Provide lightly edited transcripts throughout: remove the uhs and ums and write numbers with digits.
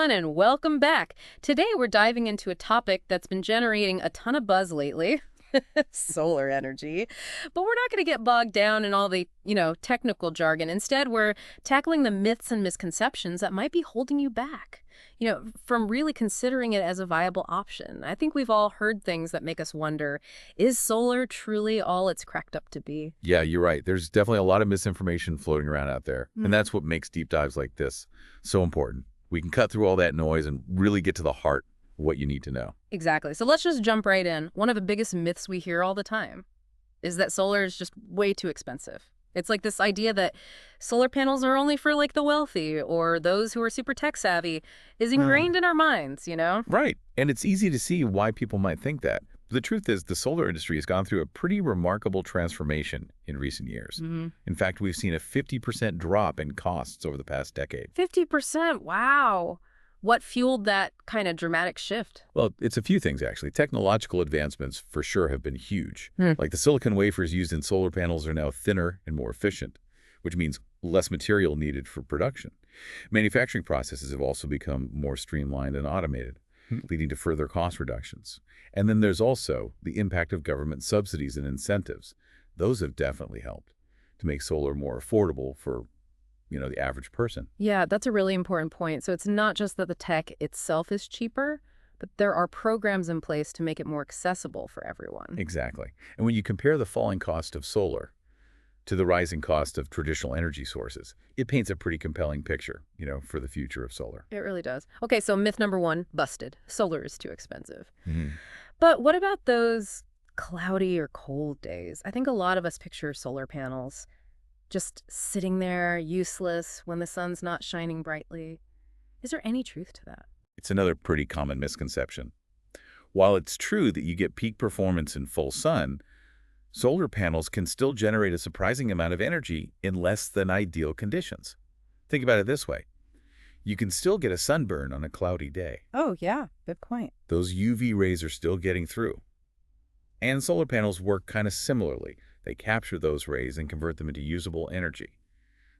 everyone, and welcome back. Today, we're diving into a topic that's been generating a ton of buzz lately. Solar energy. But we're not going to get bogged down in all the, technical jargon. Instead, we're tackling the myths and misconceptions that might be holding you back, from really considering it as a viable option. I think we've all heard things that make us wonder, is solar truly all it's cracked up to be? Yeah, you're right. There's definitely a lot of misinformation floating around out there. And that's what makes deep dives like this so important. We can cut through all that noise and really get to the heart of what you need to know. Exactly. So let's just jump right in. One of the biggest myths we hear all the time is that solar is just way too expensive. It's like this idea that solar panels are only for like the wealthy or those who are super tech savvy is ingrained in our minds, Right. And it's easy to see why people might think that. The truth is the solar industry has gone through a pretty remarkable transformation in recent years. In fact, we've seen a 50% drop in costs over the past decade. 50%. Wow. What fueled that kind of dramatic shift? Well, it's a few things, actually. Technological advancements, for sure, have been huge. Like the silicon wafers used in solar panels are now thinner and more efficient, which means less material needed for production. Manufacturing processes have also become more streamlined and automated, leading to further cost reductions. And then there's also the impact of government subsidies and incentives. Those have definitely helped to make solar more affordable for the average person. Yeah, that's a really important point. So it's not just that the tech itself is cheaper, but there are programs in place to make it more accessible for everyone. Exactly. And when you compare the falling cost of solar to the rising cost of traditional energy sources, it paints a pretty compelling picture, for the future of solar. It really does. Okay, so myth number one, busted. Solar is too expensive. But what about those cloudy or cold days? I think a lot of us picture solar panels just sitting there, useless, when the sun's not shining brightly. Is there any truth to that? It's another pretty common misconception. While it's true that you get peak performance in full sun, solar panels can still generate a surprising amount of energy in less than ideal conditions. Think about it this way. You can still get a sunburn on a cloudy day. Oh, yeah. Good point. Those UV rays are still getting through. And solar panels work kind of similarly. They capture those rays and convert them into usable energy.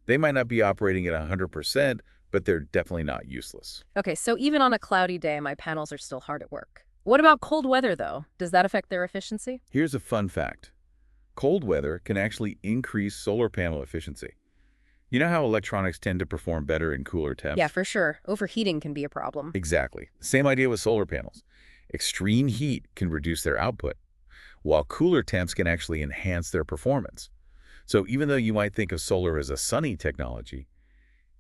They might not be operating at 100%, but they're definitely not useless. Okay, so even on a cloudy day, my panels are still hard at work. What about cold weather, though? Does that affect their efficiency? Here's a fun fact. Cold weather can actually increase solar panel efficiency. You know how electronics tend to perform better in cooler temps? Yeah, for sure. Overheating can be a problem. Exactly. Same idea with solar panels. Extreme heat can reduce their output, while cooler temps can actually enhance their performance. So even though you might think of solar as a sunny technology,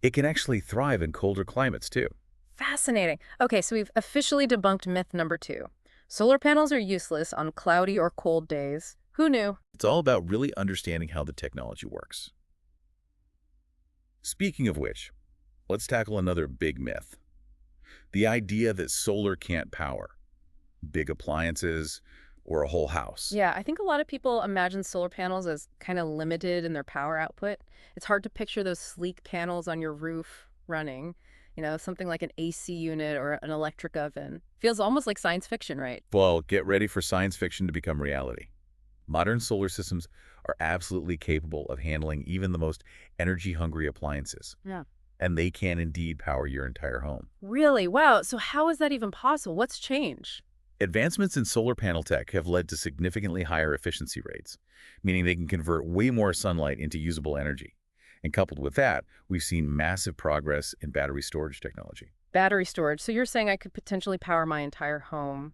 it can actually thrive in colder climates too. Fascinating. Okay, so we've officially debunked myth number two. Solar panels are useless on cloudy or cold days. Who knew? It's all about really understanding how the technology works. Speaking of which, let's tackle another big myth. The idea that solar can't power big appliances or a whole house. Yeah, I think a lot of people imagine solar panels as kind of limited in their power output. It's hard to picture those sleek panels on your roof running, something like an AC unit or an electric oven. Feels almost like science fiction, right? Well, get ready for science fiction to become reality. Modern solar systems are absolutely capable of handling even the most energy-hungry appliances. Yeah. And they can indeed power your entire home. Really? Wow. So how is that even possible? What's changed? Advancements in solar panel tech have led to significantly higher efficiency rates, meaning they can convert way more sunlight into usable energy. And coupled with that, we've seen massive progress in battery storage technology. Battery storage. So you're saying I could potentially power my entire home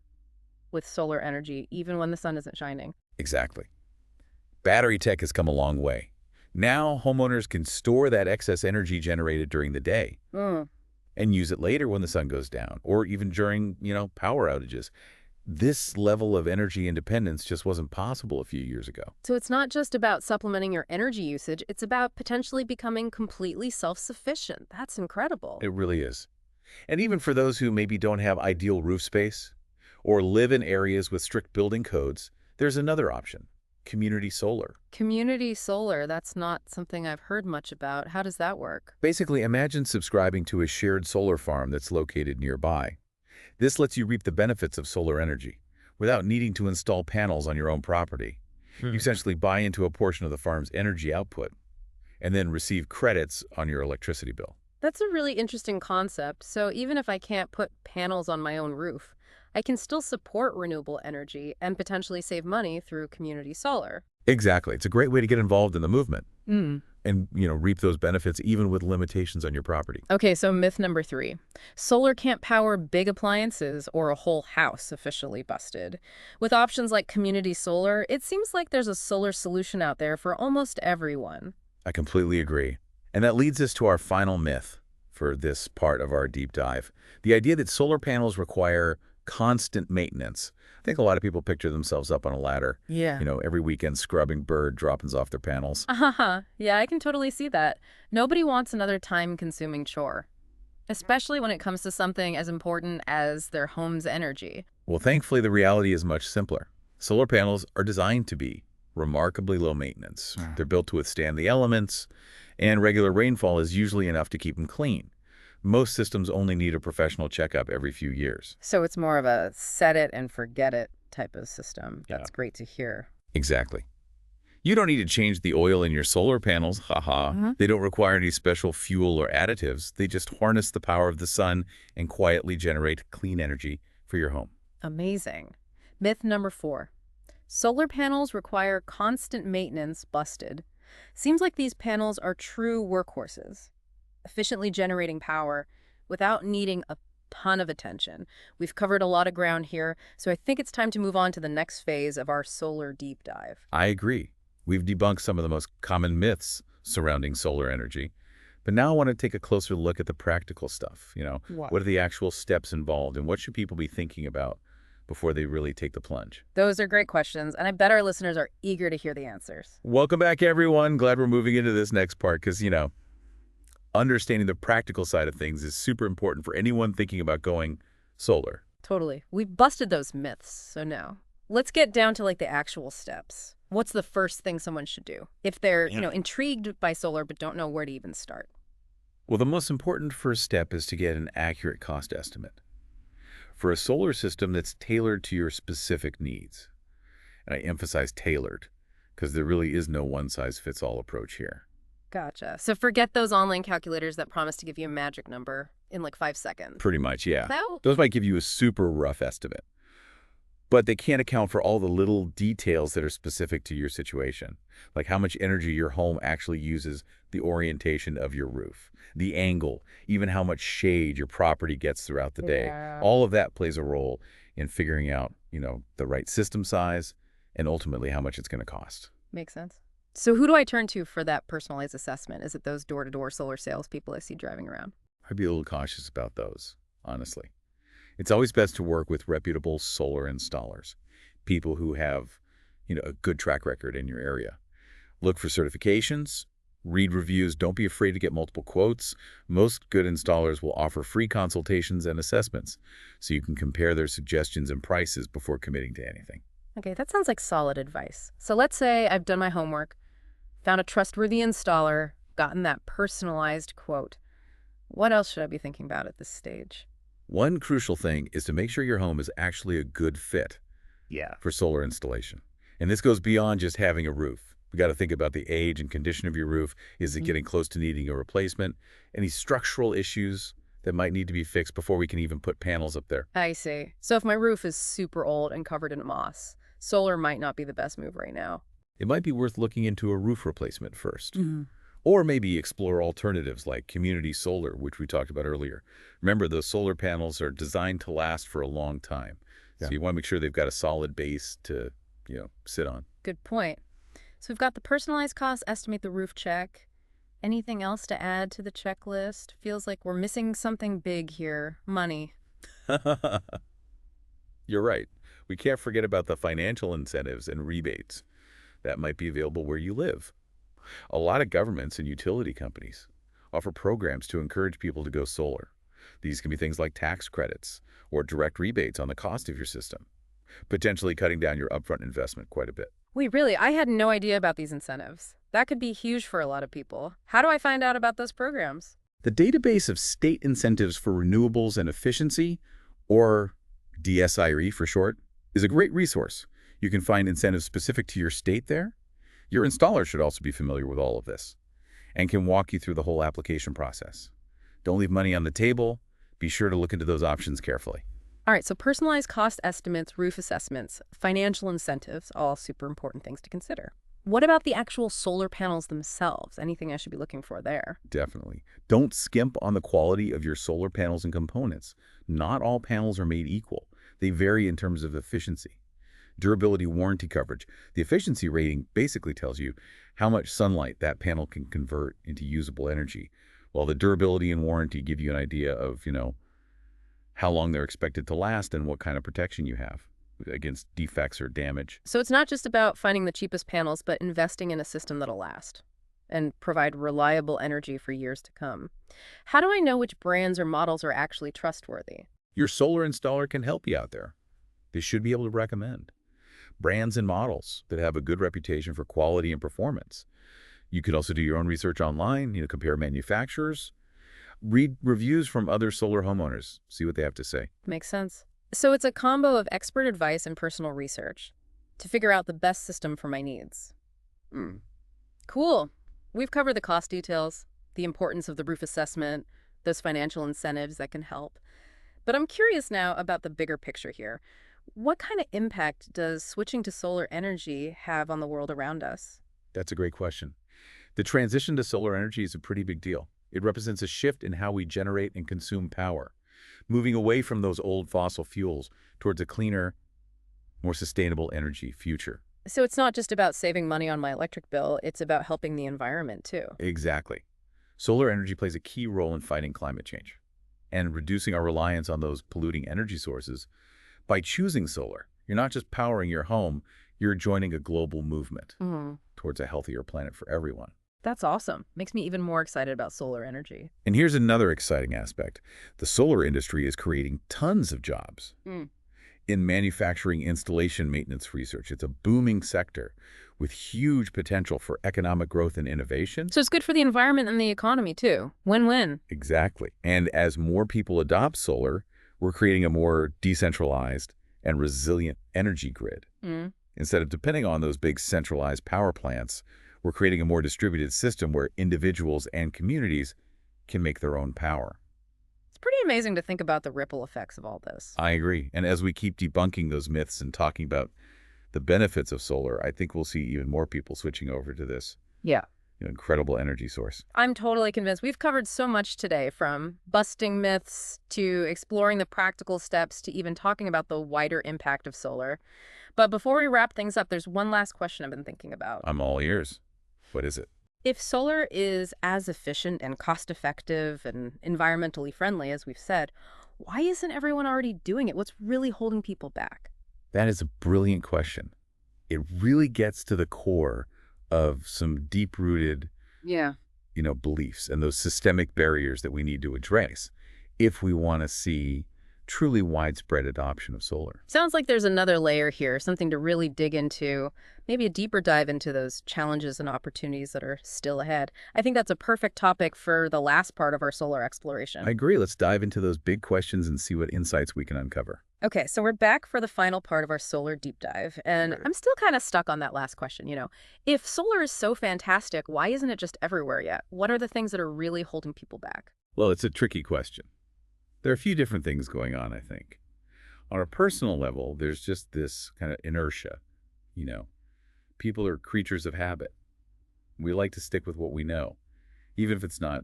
with solar energy, even when the sun isn't shining? Exactly. Battery tech has come a long way. Now, homeowners can store that excess energy generated during the day and use it later when the sun goes down, or even during, power outages. This level of energy independence just wasn't possible a few years ago. So it's not just about supplementing your energy usage, it's about potentially becoming completely self-sufficient. That's incredible. It really is. And even for those who maybe don't have ideal roof space or live in areas with strict building codes, there's another option: community solar. Community solar, that's not something I've heard much about. How does that work? Basically, imagine subscribing to a shared solar farm that's located nearby. This lets you reap the benefits of solar energy without needing to install panels on your own property. You essentially buy into a portion of the farm's energy output and then receive credits on your electricity bill. That's a really interesting concept. So even if I can't put panels on my own roof, I can still support renewable energy and potentially save money through community solar. Exactly. It's a great way to get involved in the movement Mm. and, reap those benefits even with limitations on your property. Okay, so myth number 3. Solar can't power big appliances or a whole house, officially busted. With options like community solar, it seems like there's a solar solution out there for almost everyone. I completely agree. And that leads us to our final myth for this part of our deep dive. The idea that solar panels require constant maintenance. I think a lot of people picture themselves up on a ladder, Yeah. every weekend scrubbing bird droppings off their panels. Yeah, I can totally see that. Nobody wants another time-consuming chore, especially when it comes to something as important as their home's energy. Well, thankfully, the reality is much simpler. Solar panels are designed to be remarkably low maintenance. They're built to withstand the elements, and regular rainfall is usually enough to keep them clean. Most systems only need a professional checkup every few years. So it's more of a set it and forget it type of system. Yeah. That's great to hear. Exactly. You don't need to change the oil in your solar panels, haha. They don't require any special fuel or additives. They just harness the power of the sun and quietly generate clean energy for your home. Amazing. Myth number 4. Solar panels require constant maintenance, busted. Seems like these panels are true workhorses, efficiently generating power without needing a ton of attention. We've covered a lot of ground here, so I think it's time to move on to the next phase of our solar deep dive. I agree. We've debunked some of the most common myths surrounding solar energy. But now I want to take a closer look at the practical stuff. What are the actual steps involved and what should people be thinking about before they really take the plunge? Those are great questions, and I bet our listeners are eager to hear the answers. Welcome back, everyone. Glad we're moving into this next part because, understanding the practical side of things is super important for anyone thinking about going solar. Totally. We've busted those myths, so now let's get down to the actual steps. What's the first thing someone should do if they're, intrigued by solar but don't know where to even start? Well, the most important first step is to get an accurate cost estimate for a solar system that's tailored to your specific needs. And I emphasize tailored because there really is no one-size-fits-all approach here. Gotcha. So forget those online calculators that promise to give you a magic number in 5 seconds. Pretty much, yeah. So, Those might give you a super rough estimate, but they can't account for all the little details that are specific to your situation, like how much energy your home actually uses, the orientation of your roof, the angle, even how much shade your property gets throughout the day. Yeah. All of that plays a role in figuring out, the right system size and ultimately how much it's going to cost. Makes sense. So who do I turn to for that personalized assessment? Is it those door-to-door solar salespeople I see driving around? I'd be a little cautious about those, honestly. It's always best to work with reputable solar installers, people who have, a good track record in your area. Look for certifications, read reviews, don't be afraid to get multiple quotes. Most good installers will offer free consultations and assessments, so you can compare their suggestions and prices before committing to anything. Okay, that sounds like solid advice. So let's say I've done my homework, found a trustworthy installer, gotten that personalized quote. What else should I be thinking about at this stage? One crucial thing is to make sure your home is actually a good fit for solar installation. And this goes beyond just having a roof. We got to think about the age and condition of your roof. Is it getting close to needing a replacement? Any structural issues that might need to be fixed before we can even put panels up there? I see. So if my roof is super old and covered in moss, solar might not be the best move right now. It might be worth looking into a roof replacement first. Or maybe explore alternatives like community solar, which we talked about earlier. Remember, those solar panels are designed to last for a long time. So you want to make sure they've got a solid base to, sit on. Good point. So we've got the personalized cost, estimate the roof check. Anything else to add to the checklist? Feels like we're missing something big here. Money. You're right. We can't forget about the financial incentives and rebates that might be available where you live. A lot of governments and utility companies offer programs to encourage people to go solar. These can be things like tax credits or direct rebates on the cost of your system, potentially cutting down your upfront investment quite a bit. Wait, really? I had no idea about these incentives. That could be huge for a lot of people. How do I find out about those programs? The database of state incentives for renewables and efficiency, or DSIRE for short, is a great resource. You can find incentives specific to your state there. Your installer should also be familiar with all of this and can walk you through the whole application process. Don't leave money on the table. Be sure to look into those options carefully. All right, so personalized cost estimates, roof assessments, financial incentives, all super important things to consider. What about the actual solar panels themselves? Anything I should be looking for there? Definitely. Don't skimp on the quality of your solar panels and components. Not all panels are made equal. They vary in terms of efficiency. Durability warranty coverage. The efficiency rating basically tells you how much sunlight that panel can convert into usable energy, while the durability and warranty give you an idea of, how long they're expected to last and what kind of protection you have against defects or damage. So it's not just about finding the cheapest panels, but investing in a system that'll last and provide reliable energy for years to come. How do I know which brands or models are actually trustworthy? Your solar installer can help you out there. They should be able to recommend brands and models that have a good reputation for quality and performance. You could also do your own research online, compare manufacturers, read reviews from other solar homeowners, see what they have to say. Makes sense. So it's a combo of expert advice and personal research to figure out the best system for my needs. Cool. We've covered the cost details, the importance of the roof assessment, those financial incentives that can help. But I'm curious now about the bigger picture here. What kind of impact does switching to solar energy have on the world around us? That's a great question. The transition to solar energy is a pretty big deal. It represents a shift in how we generate and consume power, moving away from those old fossil fuels towards a cleaner, more sustainable energy future. So it's not just about saving money on my electric bill, it's about helping the environment too. Exactly. Solar energy plays a key role in fighting climate change and reducing our reliance on those polluting energy sources. By choosing solar, you're not just powering your home, you're joining a global movement towards a healthier planet for everyone. That's awesome. Makes me even more excited about solar energy. And here's another exciting aspect. The solar industry is creating tons of jobs. In manufacturing, installation, maintenance research, it's a booming sector with huge potential for economic growth and innovation. So it's good for the environment and the economy too. Win-win. Exactly. And as more people adopt solar, we're creating a more decentralized and resilient energy grid. Instead of depending on those big centralized power plants, we're creating a more distributed system where individuals and communities can make their own power. It's pretty amazing to think about the ripple effects of all this. I agree. And as we keep debunking those myths and talking about the benefits of solar, I think we'll see even more people switching over to this incredible energy source. I'm totally convinced. We've covered so much today, from busting myths to exploring the practical steps to even talking about the wider impact of solar. But before we wrap things up, there's one last question I've been thinking about. I'm all ears. What is it? If solar is as efficient and cost-effective and environmentally friendly as we've said, why isn't everyone already doing it? What's really holding people back? That is a brilliant question. It really gets to the core of some deep-rooted beliefs and those systemic barriers that we need to address if we want to see truly widespread adoption of solar. Sounds like there's another layer here, something to really dig into, maybe a deeper dive into those challenges and opportunities that are still ahead. I think that's a perfect topic for the last part of our solar exploration. I agree. Let's dive into those big questions and see what insights we can uncover. Okay, so we're back for the final part of our solar deep dive, and I'm still kind of stuck on that last question. If solar is so fantastic, why isn't it just everywhere yet? What are the things that are really holding people back? Well, it's a tricky question. There are a few different things going on, I think. On a personal level, there's just this kind of inertia. People are creatures of habit. We like to stick with what we know, even if it's not,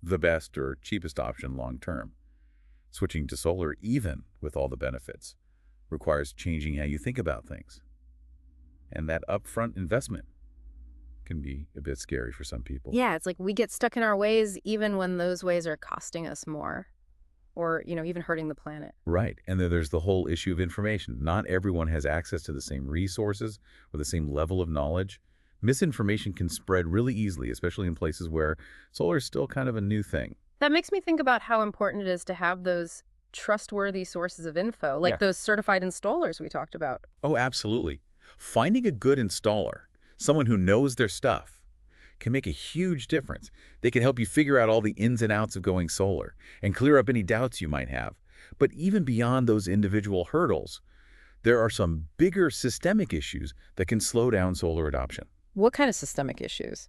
the best or cheapest option long term. Switching to solar, even with all the benefits, requires changing how you think about things. And that upfront investment can be a bit scary for some people. Yeah, it's like we get stuck in our ways even when those ways are costing us more or, even hurting the planet. Right. And then there's the whole issue of information. Not everyone has access to the same resources or the same level of knowledge. Misinformation can spread really easily, especially in places where solar is still kind of a new thing. That makes me think about how important it is to have those trustworthy sources of info, like those certified installers we talked about. Oh, absolutely. Finding a good installer, someone who knows their stuff, can make a huge difference. They can help you figure out all the ins and outs of going solar and clear up any doubts you might have. But even beyond those individual hurdles, there are some bigger systemic issues that can slow down solar adoption. What kind of systemic issues?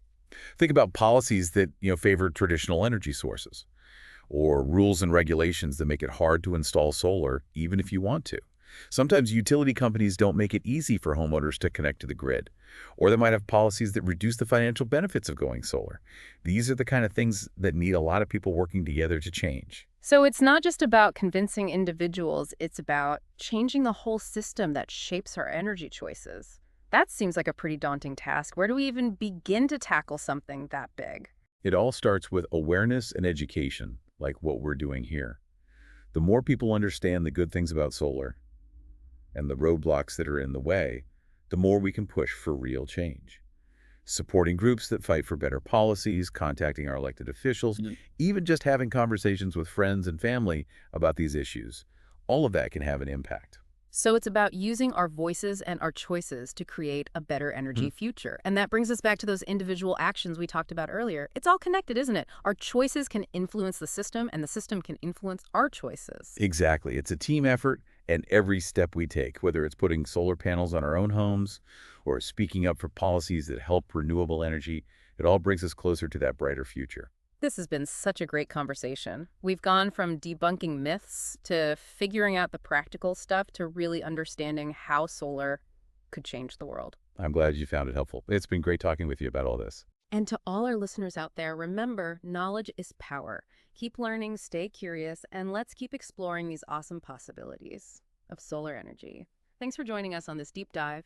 Think about policies that favor traditional energy sources. or rules and regulations that make it hard to install solar, even if you want to. Sometimes utility companies don't make it easy for homeowners to connect to the grid, or they might have policies that reduce the financial benefits of going solar. These are the kind of things that need a lot of people working together to change. So it's not just about convincing individuals, it's about changing the whole system that shapes our energy choices. That seems like a pretty daunting task. Where do we even begin to tackle something that big? It all starts with awareness and education, like what we're doing here. The more people understand the good things about solar and the roadblocks that are in the way, the more we can push for real change. Supporting groups that fight for better policies, contacting our elected officials, even just having conversations with friends and family about these issues, all of that can have an impact. So it's about using our voices and our choices to create a better energy future. And that brings us back to those individual actions we talked about earlier. It's all connected, isn't it? Our choices can influence the system, and the system can influence our choices. Exactly. It's a team effort, and every step we take, whether it's putting solar panels on our own homes or speaking up for policies that help renewable energy, it all brings us closer to that brighter future. This has been such a great conversation. We've gone from debunking myths to figuring out the practical stuff to really understanding how solar could change the world. I'm glad you found it helpful. It's been great talking with you about all this. And to all our listeners out there, remember, knowledge is power. Keep learning, stay curious, and let's keep exploring these awesome possibilities of solar energy. Thanks for joining us on this deep dive.